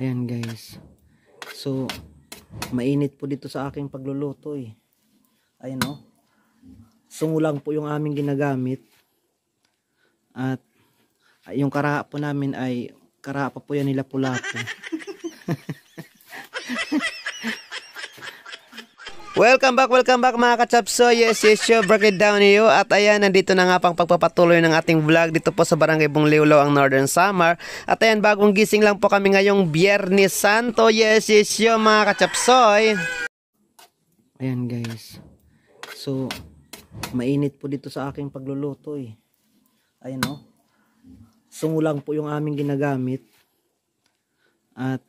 Ayan guys. So, mainit po dito sa aking pagluluto eh. Ayan o. Sungo lang po yung aming ginagamit. At yung karaha po namin ay karaha pa po yan nila Lapu-Lapu. Welcome back mga kachapso. Yes, break it down niyo. At ayan, nandito na nga pang pagpapatuloy ng ating vlog dito po sa Barangay Bungliwlaw, ang Northern Samar. At ayan, bagong gising lang po kami ngayong Biyernes Santo. Yes, mga kachapsoy. Ayan guys. So, mainit po dito sa aking pagluluto eh. Ayan o. Sungo lang po yung aming ginagamit. At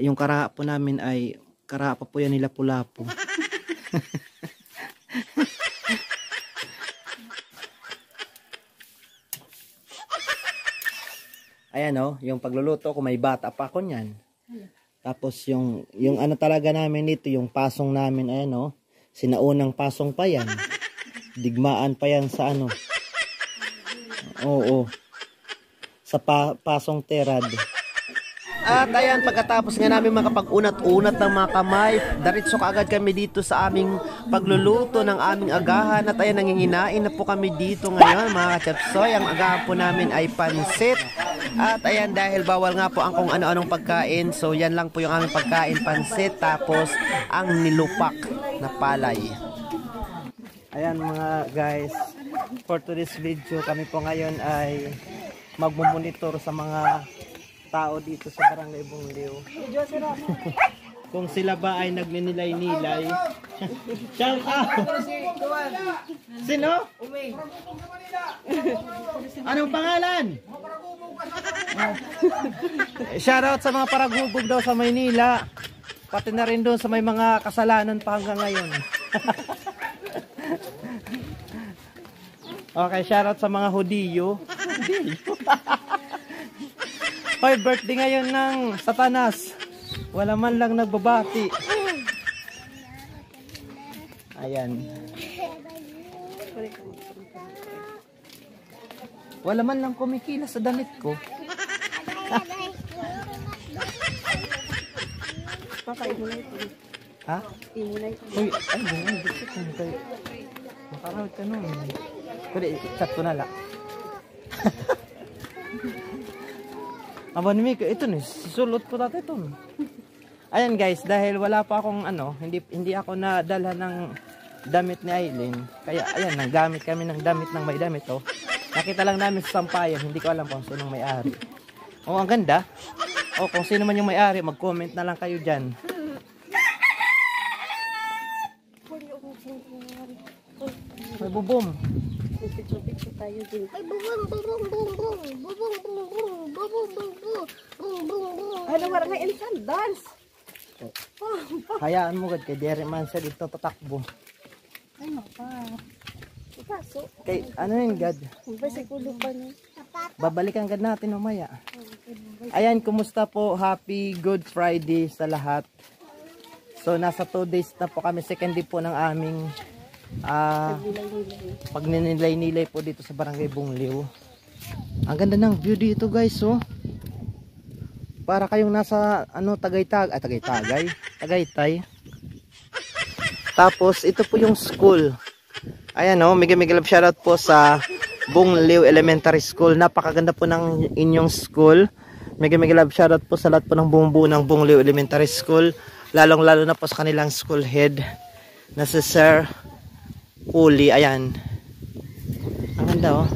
yung karaha po namin ay karaha pa po yan nila Lapu-Lapu. Ayan o, yung pagluluto ko, may bata pa ako niyan. Tapos yung ano talaga namin dito, yung pasong namin, ayan o, sinaunang pasong pa yan. Digmaan pa yan sa ano. Oo. Sa pasong terad. At ayan, pagkatapos nga namin makapag-unat-unat ng mga kamay, diretso kaagad kami dito sa aming pagluluto ng aming agahan. At ayan, nanginginain na po kami dito ngayon mga kachapsoy. Ang agahan po namin ay pansit. At ayan, dahil bawal nga po ang kung ano-anong pagkain, so yan lang po yung aming pagkain, pansit, tapos ang nilupak na palay. Ayan mga guys, for today's video, kami po ngayon ay magmumonitor sa mga tao dito sa Barangay Bungliw. Kung sila ba ay nagninilay-nilay. Shout out! Sino? Anong pangalan? Shout out sa mga paragubog daw sa Maynila. Pati na rin doon sa may mga kasalanan pa hanggang ngayon. Okay, shout out sa mga Hudiyo. Hoy, birthday ngayon ng Satanas. Wala man lang nagbabati. Ayan. Wala man lang kumikila sa damit ko. Ha? Uy, ay, bunga. Makarawit ka nun. Pwede, chat ko na lang. Aban mi, ito ni sulot ko dati ito. Ayan guys, dahil wala pa akong ano, hindi ako nadala ng damit ni Aileen. Kaya ayan, naggamit kami ng damit ng may damit oh. Nakita lang namin sa sampayan, hindi ko alam kung sino may-ari. Oh, ang ganda. Oh, kung sino man yung may-ari, mag-comment na lang kayo diyan. May bubom. Tayo din. Ay, bubong. Ano wala nga instant dance? Hayaan mo gad kay Derry man siya dito tatakbo. Ay, mapa. Ikaso. Kay ano yun gad? Basikulo pa niya. Babalikan gad natin mamaya. Ayan, kumusta po? Happy Good Friday sa lahat. So nasa 2 days na po kami, second day po ng aming pagninilay-nilay po dito sa Barangay Bungliw. Ang ganda ng view dito guys oh. Para kayong nasa ano Tagaytay. Tapos ito po yung school. Ayan oh, mega love shoutout po sa Bungliw Elementary School. Napakaganda po ng inyong school. Mega love shoutout po sa lahat po ng bumubuo ng Bungliw Elementary School. Lalong-lalo na po sa kanilang school head na si Sir Uli, ayan. Ang ganda oh.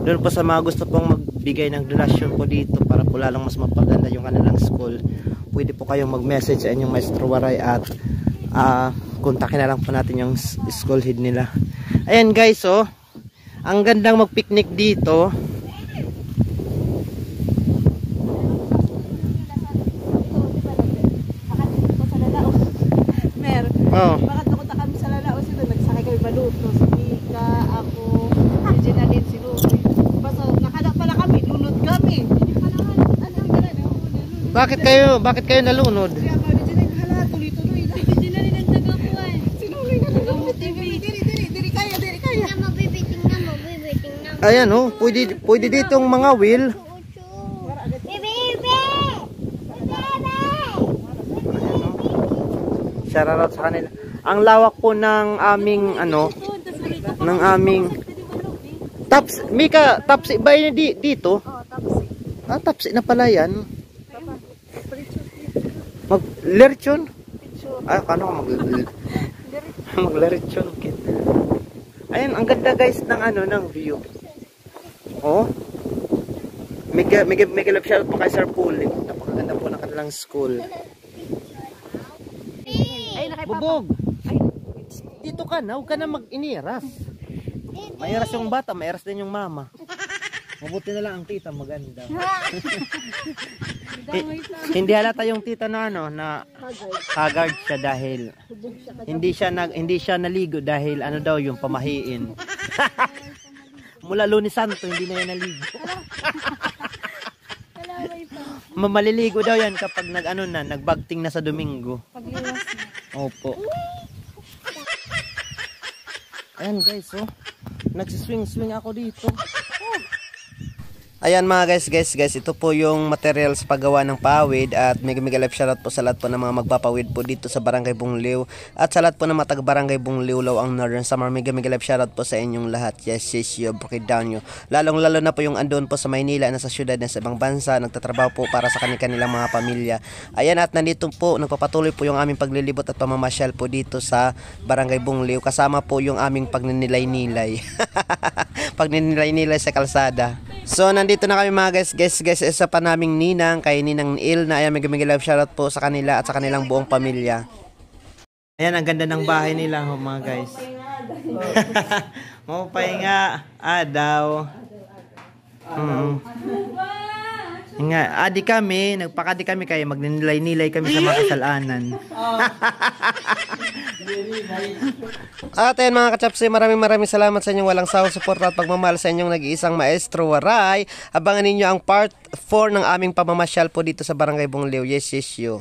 Doon po sa mga gusto pong magbigay ng donasyon po dito para po lalong mas mapaganda yung kanilang school, pwede po kayong mag-message sa inyong Maestro Waray at kontakin na lang po natin yung school head nila. Ayan guys oh. Ang gandang mag-picnic dito. Oh. Baluto, si Mika, ako, si Ginaline, si Ruby. Basta nakala pala kami, lunod kami. Bakit kayo nalunod? Kaya ba, Ginaline, hala, tuloy-tuloy na. Ginaline, nagtaga po eh. Sinuloy na lang. Diri kaya. Mabibiting na. Ayan oh, pwede ditong mga wheel. Shoutout sa kanila. Ang lawak po ng aming ano, ng aming Taps, Mika, Taps ba yun dito? Oh, tapos Ah, Taps na pala yan. Lerchon? Ah, kano maglerchon kit. Ayun, ang ganda guys ng ano, ng view. Oh. May love shout po kay Sir Pauline. Napakaganda po ng kanilang school. ay, Bubog! Dito ka na, huwag ka na mag-iniras. Mairas yung bata, mairas din yung mama. Mabuti na lang ang tita, maganda. Hindi halata yung tita na ano, na haggard siya dahil hindi siya naligo dahil ano daw yung pamahiin. Mula Lunes Santo, hindi na yan naligo. Maliligo daw yan kapag nagbagting na sa Domingo. Opo. Ayan guys, oh. Nagsiswing-swing ako dito. Ayan mga guys, ito po yung material sa paggawa ng pawid at mega live shoutout po sa lahat po ng mga magpapawid po dito sa Barangay Bungliw at sa lahat po ng mga taga-Barangay Bungliw, Lawang Northern Samar. Mega live shoutout po sa inyong lahat. Yes, you break it down nyo. Lalong-lalo na po yung andun po sa Maynila na sa syudad na sa ibang bansa, nagtatrabaho po para sa kanilang mga pamilya. Ayan, at nandito po, nagpapatuloy po yung aming paglilibot at pamamasyal po dito sa Barangay Bungliw. Kasama po yung aming pagninilay-nilay. Pagninilay-nilay sa kalsada. So nandito na kami mga guys, isa pa naming ninang kay Ninang Il na ayan, mega love shoutout po sa kanila at sa kanilang buong pamilya. Ayan, ang ganda ng bahay nila mga guys. Mapapahinga daw. Nga, nagpakadi kami kaya magninilay-nilay kami sa mga kasalanan. At ayun mga kachapsi, maraming salamat sa inyong walang sawang suporta at pagmamahal sa inyong nag-iisang maestro Waray. Abangan ninyo ang part 4 ng aming pamamasyal po dito sa Barangay Bungliw. Yes, you.